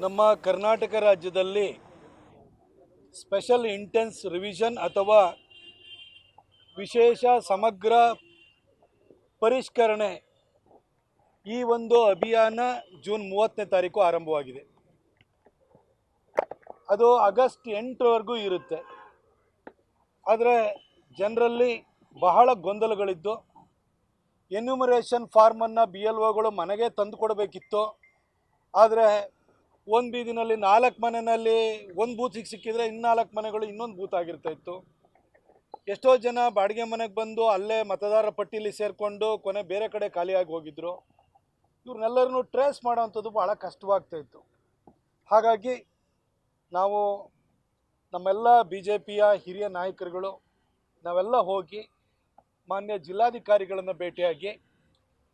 ನಮ್ಮ ಕರ್ನಾಟಕ ರಾಜ್ಯದಲ್ಲಿ special intense revision ಅಥವಾ ವಿಶೇಷ ಸಮಗ್ರ ಪರಿಷ್ಕರಣೆ ಈ ಒಂದು ಅಭಿಯಾನ ಜೂನ್ 30ನೇ ತಾರೀಕು ಆರಂಭವಾಗಿದೆ. ಅದು ಆಗಸ್ಟ್ 8ರವರೆಗೂ ಇರುತ್ತೆ. ಆದರೆ ಜನರಲ್ಲಿ ಬಹಳ ಗೊಂದಲಗಳಿದ್ದು, ಎನ್ಯುಮರೇಷನ್ ಫಾರ್ಮನ್ನು BLOಗಳು ಮನೆಗೆ ತಂದು ಕೊಡಬೇಕಿತ್ತು. ಆದರೆ ಒಂದು ಬೀದಿನಲ್ಲಿ 4 ಮನೆಯಲ್ಲಿ ಒಂದು ಬೂತಿಗೆ ಸಿಕ್ಕಿದರೆ ಇನ್ನು 4 ಮನೆಗಳು ಇನ್ನೊಂದು ಬೂತ್ ಆಗಿರ್ತಾ ಇತ್ತು. ಎಷ್ಟೋ ಜನ ಬಾಡಿಗೆ ಮನೆಗೆ ಬಂದು ಅಲ್ಲೇ ಮತದಾರರ ಪಟ್ಟಿಯಲ್ಲಿ ಸೇರಿಕೊಂಡು ಕೊನೆ ಬೇರೆ ಕಡೆ ಖಾಲಿಯಾಗಿ ಹೋಗಿದ್ರು. ಇವ್ರನ್ನೆಲ್ಲರನ್ನು ಟ್ರೇಸ್ ಮಾಡೋವಂಥದ್ದು ಭಾಳ ಕಷ್ಟವಾಗ್ತಾ ಇತ್ತು. ಹಾಗಾಗಿ ನಾವು ನಮ್ಮೆಲ್ಲ BJPಯ ಹಿರಿಯ ನಾಯಕರುಗಳು ನಾವೆಲ್ಲ ಹೋಗಿ ಮಾನ್ಯ ಜಿಲ್ಲಾಧಿಕಾರಿಗಳನ್ನು ಭೇಟಿಯಾಗಿ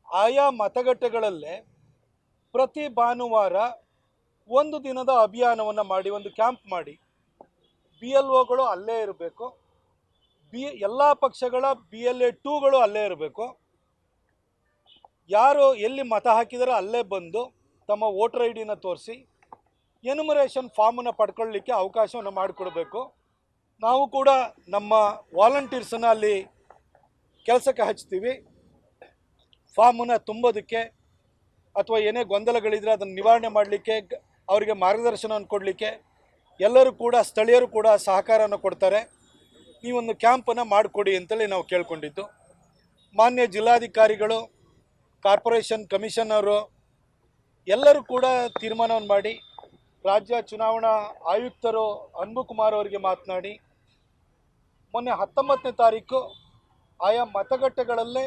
ಆಯಾ ಮತಗಟ್ಟೆಗಳಲ್ಲೇ ಪ್ರತಿ ಭಾನುವಾರ ಒಂದು ದಿನದ ಅಭಿಯಾನವನ್ನು ಮಾಡಿ, ಒಂದು ಕ್ಯಾಂಪ್ ಮಾಡಿ, BLOಗಳು ಅಲ್ಲೇ ಇರಬೇಕು, ಎಲ್ಲ ಪಕ್ಷಗಳ BLA2ಗಳು ಅಲ್ಲೇ ಇರಬೇಕು. ಯಾರು ಎಲ್ಲಿ ಮತ ಹಾಕಿದಾರೋ ಅಲ್ಲೇ ಬಂದು ತಮ್ಮ ವೋಟರ್ ID ತೋರಿಸಿ ಎನ್ಯುಮರೇಷನ್ ಫಾರ್ಮನ್ನು ಪಡ್ಕೊಳ್ಳಲಿಕ್ಕೆ ಅವಕಾಶವನ್ನು ಮಾಡಿಕೊಡ್ಬೇಕು. ನಾವು ಕೂಡ ನಮ್ಮ ವಾಲಂಟಿಯರ್ಸನ್ನು ಅಲ್ಲಿ ಕೆಲಸಕ್ಕೆ ಹಚ್ತೀವಿ. ಫಾರ್ಮನ್ನು ತುಂಬೋದಕ್ಕೆ ಅಥವಾ ಏನೇ ಗೊಂದಲಗಳಿದ್ರೆ ಅದನ್ನು ನಿವಾರಣೆ ಮಾಡಲಿಕ್ಕೆ, ಅವರಿಗೆ ಮಾರ್ಗದರ್ಶನವನ್ನು ಕೊಡಲಿಕ್ಕೆ ಎಲ್ಲರೂ ಕೂಡ, ಸ್ಥಳೀಯರು ಕೂಡ ಸಹಕಾರವನ್ನು ಕೊಡ್ತಾರೆ. ನೀವೊಂದು ಕ್ಯಾಂಪನ್ನು ಮಾಡಿಕೊಡಿ ಅಂತೇಳಿ ನಾವು ಕೇಳ್ಕೊಂಡಿದ್ದು. ಮಾನ್ಯ ಜಿಲ್ಲಾಧಿಕಾರಿಗಳು, ಕಾರ್ಪೊರೇಷನ್ ಕಮಿಷನರು ಎಲ್ಲರೂ ಕೂಡ ತೀರ್ಮಾನವನ್ನು ಮಾಡಿ, ರಾಜ್ಯ ಚುನಾವಣಾ ಆಯುಕ್ತರು ಅನ್ಬುಕುಮಾರ್ ಅವರಿಗೆ ಮಾತನಾಡಿ ಮೊನ್ನೆ 19ನೇ ತಾರೀಕು ಆಯಾ ಮತಗಟ್ಟೆಗಳಲ್ಲೇ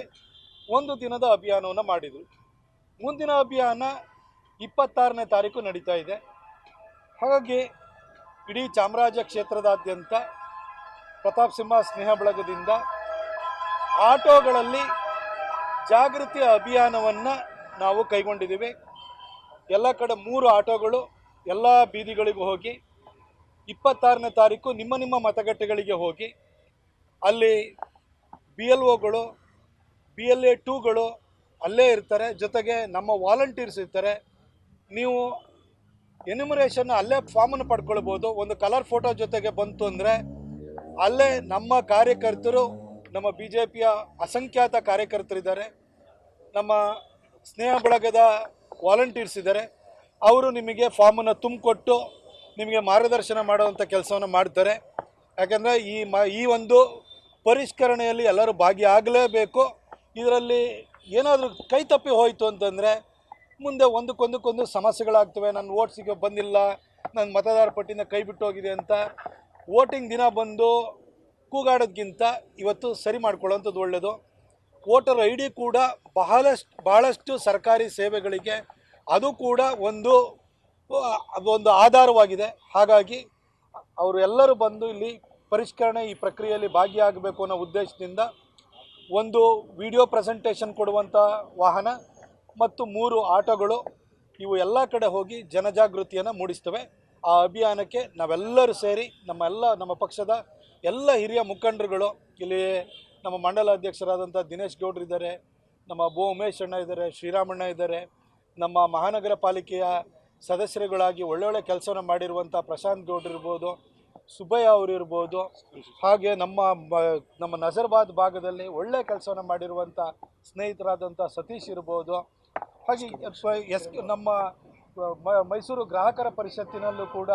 ಒಂದು ದಿನದ ಅಭಿಯಾನವನ್ನು ಮಾಡಿದರು. ಮುಂದಿನ ಅಭಿಯಾನ 26ನೇ ತಾರೀಕು ನಡೀತಾ ಇದೆ. ಹಾಗಾಗಿ ಇಡೀ ಚಾಮರಾಜ ಕ್ಷೇತ್ರದಾದ್ಯಂತ ಪ್ರತಾಪ್ ಸಿಂಹ ಸ್ನೇಹ ಬಳಗದಿಂದ ಆಟೋಗಳಲ್ಲಿ ಜಾಗೃತಿ ಅಭಿಯಾನವನ್ನು ನಾವು ಕೈಗೊಂಡಿದ್ದೀವಿ. ಎಲ್ಲ ಕಡೆ 3 ಆಟೋಗಳು ಎಲ್ಲ ಬೀದಿಗಳಿಗೂ ಹೋಗಿ 26ನೇ ತಾರೀಕು ನಿಮ್ಮ ಮತಗಟ್ಟೆಗಳಿಗೆ ಹೋಗಿ ಅಲ್ಲಿ BLOಗಳು BLA2ಗಳು ಅಲ್ಲೇ ಇರ್ತಾರೆ, ಜೊತೆಗೆ ನಮ್ಮ ವಾಲಂಟಿಯರ್ಸ್ ಇರ್ತಾರೆ. ನೀವು ಎನ್ಯುಮರೇಷನ್ ಅಲ್ಲೇ ಫಾರ್ಮನ್ನು ಪಡ್ಕೊಳ್ಬೋದು. ಒಂದು ಕಲರ್ ಫೋಟೋ ಜೊತೆಗೆ ಬಂತು ಅಂದರೆ ಅಲ್ಲೇ ನಮ್ಮ ಕಾರ್ಯಕರ್ತರು, ನಮ್ಮ BJPಯ ಅಸಂಖ್ಯಾತ ಕಾರ್ಯಕರ್ತರಿದ್ದಾರೆ, ನಮ್ಮ ಸ್ನೇಹ ಬಳಗದ ವಾಲಂಟಿಯರ್ಸ್ ಇದ್ದಾರೆ. ಅವರು ನಿಮಗೆ ಫಾರ್ಮನ್ನು ತುಂಬಿಕೊಟ್ಟು ನಿಮಗೆ ಮಾರ್ಗದರ್ಶನ ಮಾಡುವಂಥ ಕೆಲಸವನ್ನು ಮಾಡ್ತಾರೆ. ಯಾಕೆಂದರೆ ಈ ಒಂದು ಪರಿಷ್ಕರಣೆಯಲ್ಲಿ ಎಲ್ಲರೂ ಭಾಗಿಯಾಗಲೇಬೇಕು. ಇದರಲ್ಲಿ ಏನಾದರೂ ಕೈ ತಪ್ಪಿ ಹೋಯಿತು ಅಂತಂದರೆ ಮುಂದೆ ಒಂದಕ್ಕೊಂದು ಸಮಸ್ಯೆಗಳಾಗ್ತವೆ. ನನ್ನ ವೋಟ್ ಸಿಗೋ ಬಂದಿಲ್ಲ, ನನ್ನ ಮತದಾರ ಪಟ್ಟಿನ ಕೈ ಬಿಟ್ಟು ಹೋಗಿದೆ ಅಂತ ವೋಟಿಂಗ್ ದಿನ ಬಂದು ಕೂಗಾಡೋದಕ್ಕಿಂತ ಇವತ್ತು ಸರಿ ಮಾಡ್ಕೊಳ್ಳೋಂಥದ್ದು ಒಳ್ಳೆಯದು. ವೋಟರ್ ID ಕೂಡ ಬಹಳಷ್ಟು ಸರ್ಕಾರಿ ಸೇವೆಗಳಿಗೆ ಅದು ಕೂಡ ಒಂದು ಆಧಾರವಾಗಿದೆ. ಹಾಗಾಗಿ ಅವರು ಎಲ್ಲರೂ ಬಂದು ಇಲ್ಲಿ ಪರಿಷ್ಕರಣೆ ಈ ಪ್ರಕ್ರಿಯೆಯಲ್ಲಿ ಭಾಗಿಯಾಗಬೇಕು ಅನ್ನೋ ಉದ್ದೇಶದಿಂದ ಒಂದು ವಿಡಿಯೋ ಪ್ರೆಸೆಂಟೇಷನ್ ಕೊಡುವಂಥ ವಾಹನ ಮತ್ತು 3 ಆಟೋಗಳು ಇವು ಎಲ್ಲ ಕಡೆ ಹೋಗಿ ಜನಜಾಗೃತಿಯನ್ನು ಮೂಡಿಸ್ತವೆ. ಆ ಅಭಿಯಾನಕ್ಕೆ ನಾವೆಲ್ಲರೂ ಸೇರಿ ನಮ್ಮ ಪಕ್ಷದ ಎಲ್ಲ ಹಿರಿಯ ಮುಖಂಡರುಗಳು, ಇಲ್ಲಿ ನಮ್ಮ ಮಂಡಲ ಅಧ್ಯಕ್ಷರಾದಂಥ ದಿನೇಶ್ ಗೌಡ್ರಿದ್ದಾರೆ, ನಮ್ಮ ಬೋ ಉಮೇಶ್ ಅಣ್ಣ ಇದ್ದಾರೆ, ಶ್ರೀರಾಮಣ್ಣ ಇದ್ದಾರೆ, ನಮ್ಮ ಮಹಾನಗರ ಪಾಲಿಕೆಯ ಸದಸ್ಯರುಗಳಾಗಿ ಒಳ್ಳೊಳ್ಳೆ ಕೆಲಸವನ್ನು ಮಾಡಿರುವಂಥ ಪ್ರಶಾಂತ್ ಗೌಡ್ರಿರ್ಬೋದು, ಸುಬ್ಬಯ್ಯ ಅವರಿರ್ಬೋದು, ಹಾಗೆ ನಮ್ಮ ನಜರ್ಬಾದ್ ಭಾಗದಲ್ಲಿ ಒಳ್ಳೆ ಕೆಲಸವನ್ನು ಮಾಡಿರುವಂಥ ಸ್ನೇಹಿತರಾದಂಥ ಸತೀಶ್ ಇರ್ಬೋದು, ಹಾಗೆ ನಮ್ಮ ಮೈಸೂರು ಗ್ರಾಹಕರ ಪರಿಷತ್ತಿನಲ್ಲೂ ಕೂಡ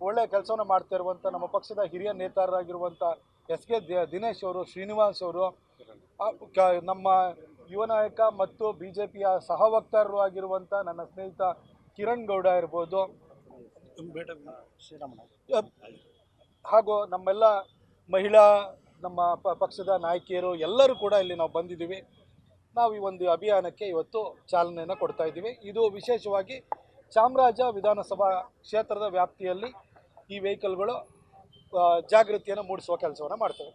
ಒಳ್ಳೆಯ ಕೆಲಸವನ್ನು ಮಾಡ್ತಾ ಇರುವಂಥ ನಮ್ಮ ಪಕ್ಷದ ಹಿರಿಯ ನೇತಾರರಾಗಿರುವಂಥ SK ದಿನೇಶ್ ಅವರು, ಶ್ರೀನಿವಾಸ್ ಅವರು, ನಮ್ಮ ಯುವ ನಾಯಕ ಮತ್ತು BJPಯ ಸಹ ವಕ್ತಾರರು ಆಗಿರುವಂಥ ನನ್ನ ಸ್ನೇಹಿತ ಕಿರಣ್ ಗೌಡ ಇರ್ಬೋದು, ಹಾಗೂ ನಮ್ಮೆಲ್ಲ ಮಹಿಳಾ ನಮ್ಮ ಪಕ್ಷದ ನಾಯಕಿಯರು ಎಲ್ಲರೂ ಕೂಡ ಇಲ್ಲಿ ನಾವು ಬಂದಿದ್ದೀವಿ. ನಾವು ಈ ಒಂದು ಅಭಿಯಾನಕ್ಕೆ ಇವತ್ತು ಚಾಲನೆಯನ್ನು ಕೊಡ್ತಾ ಇದ್ದೀವಿ. ಇದು ವಿಶೇಷವಾಗಿ ಚಾಮರಾಜ ವಿಧಾನಸಭಾ ಕ್ಷೇತ್ರದ ವ್ಯಾಪ್ತಿಯಲ್ಲಿ ಈ ವೆಹಿಕಲ್ಗಳು ಜಾಗೃತಿಯನ್ನು ಮೂಡಿಸುವ ಕೆಲಸವನ್ನು ಮಾಡ್ತವೆ.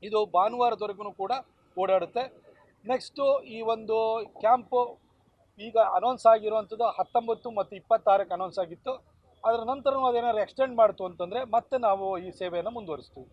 ಇದು ಭಾನುವಾರದವರೆಗೂ ಕೂಡ ಓಡಾಡುತ್ತೆ. ನೆಕ್ಸ್ಟು ಈ ಒಂದು ಕ್ಯಾಂಪು ಈಗ ಅನೌನ್ಸ್ ಆಗಿರುವಂಥದ್ದು 19 ಮತ್ತು 26ಕ್ಕೆ ಅನೌನ್ಸ್ ಆಗಿತ್ತು. ಅದರ ನಂತರ ಅದೇನಾದ್ರು ಎಕ್ಸ್ಟೆಂಡ್ ಮಾಡ್ತು ಅಂತಂದರೆ ಮತ್ತೆ ನಾವು ಈ ಸೇವೆಯನ್ನು ಮುಂದುವರಿಸ್ತೀವಿ.